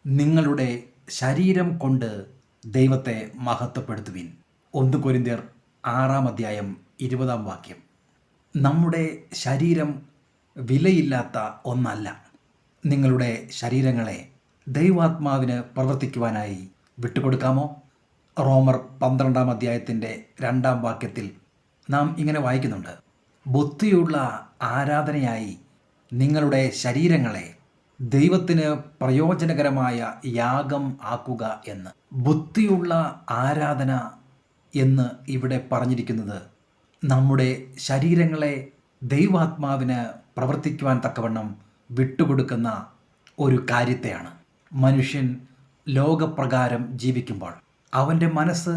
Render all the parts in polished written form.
നിങ്ങളുടെ ശരീരം കൊണ്ട് ദൈവത്തെ മഹത്വപ്പെടുത്തുവിൻ. 1 കൊരിന്ത്യർ 6:20. നമ്മുടെ ശരീരം വിലയില്ലാത്ത ഒന്നല്ല. നിങ്ങളുടെ ശരീരങ്ങളെ ദൈവാത്മാവിന് പ്രവർത്തിക്കുവാനായി വിട്ടുകൊടുക്കാമോ? റോമർ 12:2 നാം ഇങ്ങനെ വായിക്കുന്നുണ്ട്: ബുദ്ധിയുള്ള ആരാധനയായി നിങ്ങളുടെ ശരീരങ്ങളെ ദൈവത്തിന് പ്രയോജനകരമായ യാഗം ആക്കുക എന്ന്. ബുദ്ധിയുള്ള ആരാധന എന്ന് ഇവിടെ പറഞ്ഞിരിക്കുന്നത് നമ്മുടെ ശരീരങ്ങളെ ദൈവാത്മാവിന് പ്രവർത്തിക്കുവാൻ തക്കവണ്ണം വിട്ടുകൊടുക്കുന്ന ഒരു കാര്യത്തെയാണ്. മനുഷ്യൻ ലോകപ്രകാരം ജീവിക്കുമ്പോൾ അവൻ്റെ മനസ്സ്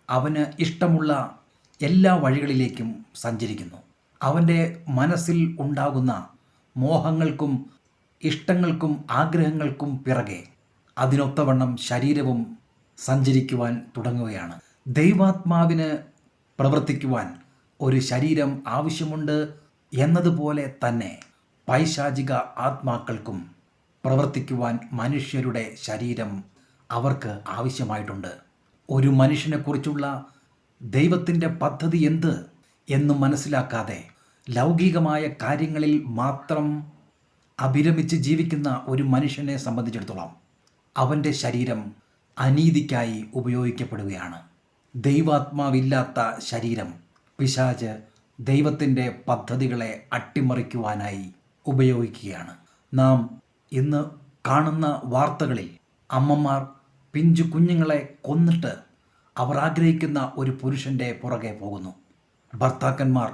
അവന് ഇഷ്ടമുള്ള എല്ലാ വഴികളിലേക്കും സഞ്ചരിക്കുന്നു. അവൻ്റെ മനസ്സിൽ ഉണ്ടാകുന്ന മോഹങ്ങൾക്കും ഇഷ്ടങ്ങൾക്കും ആഗ്രഹങ്ങൾക്കും പിറകെ അതിനൊത്തവണ്ണം ശരീരവും സഞ്ചരിക്കുവാൻ തുടങ്ങുകയാണ്. ദൈവാത്മാവിന് പ്രവർത്തിക്കുവാൻ ഒരു ശരീരം ആവശ്യമുണ്ട് എന്നതുപോലെ തന്നെ പൈശാചിക ആത്മാക്കൾക്കും പ്രവർത്തിക്കുവാൻ മനുഷ്യരുടെ ശരീരം അവർക്ക് ആവശ്യമായിട്ടുണ്ട്. ഒരു മനുഷ്യനെക്കുറിച്ചുള്ള ദൈവത്തിൻ്റെ പദ്ധതി എന്ത് എന്ന് മനസ്സിലാക്കാതെ ലൗകികമായ കാര്യങ്ങളിൽ മാത്രം അഭിരമിച്ച് ജീവിക്കുന്ന ഒരു മനുഷ്യനെ സംബന്ധിച്ചിടത്തോളം അവൻ്റെ ശരീരം അനീതിക്കായി ഉപയോഗിക്കപ്പെടുകയാണ്. ദൈവാത്മാവില്ലാത്ത ശരീരം പിശാച് ദൈവത്തിൻ്റെ പദ്ധതികളെ അട്ടിമറിക്കുവാനായി ഉപയോഗിക്കുകയാണ്. നാം ഇന്ന് കാണുന്ന വാർത്തകളിൽ അമ്മമാർ പിഞ്ചു കുഞ്ഞുങ്ങളെ കൊന്നിട്ട് അവർ ആഗ്രഹിക്കുന്ന ഒരു പുരുഷൻ്റെ പുറകെ പോകുന്നു. ഭർത്താക്കന്മാർ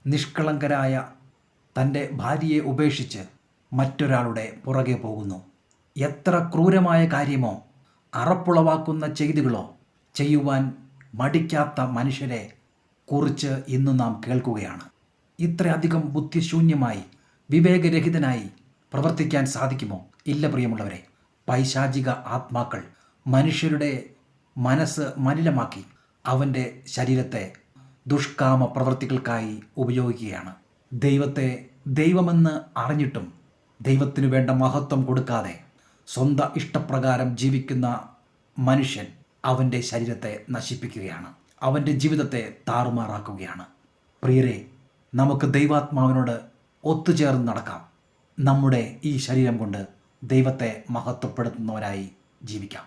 നിഷ്കളങ്കരായ തൻ്റെ ഭാര്യയെ ഉപേക്ഷിച്ച് മറ്റൊരാളുടെ പുറകെ പോകുന്നു. എത്ര ക്രൂരമായ കാര്യമോ അറപ്പുളവാക്കുന്ന ചെയ്തികളോ ചെയ്യുവാൻ മടിക്കാത്ത മനുഷ്യരെ കുറിച്ച് ഇന്ന് നാം കേൾക്കുകയാണ്. ഇത്രയധികം ബുദ്ധിശൂന്യമായി വിവേകരഹിതനായി പ്രവർത്തിക്കാൻ സാധിക്കുമോ? ഇല്ല പ്രിയമുള്ളവരെ. പൈശാചിക ആത്മാക്കൾ മനുഷ്യരുടെ മനസ്സ് മലിനമാക്കി അവൻ്റെ ശരീരത്തെ ദുഷ്കാമ പ്രവൃത്തികൾക്കായി ഉപയോഗിക്കുകയാണ്. ദൈവത്തെ ദൈവമെന്ന് അറിഞ്ഞിട്ടും ദൈവത്തിനു വേണ്ട മഹത്വം കൊടുക്കാതെ സ്വന്തം ഇഷ്ടപ്രകാരം ജീവിക്കുന്ന മനുഷ്യൻ അവൻ്റെ ശരീരത്തെ നശിപ്പിക്കുകയാണ്, അവൻ്റെ ജീവിതത്തെ താറുമാറാക്കുകയാണ്. പ്രിയരെ, നമുക്ക് ദൈവാത്മാവിനോട് ഒത്തുചേർന്ന് നടക്കാം. നമ്മുടെ ഈ ശരീരം കൊണ്ട് ദൈവത്തെ മഹത്വപ്പെടുത്തുന്നവരായി ജീവിക്കാം.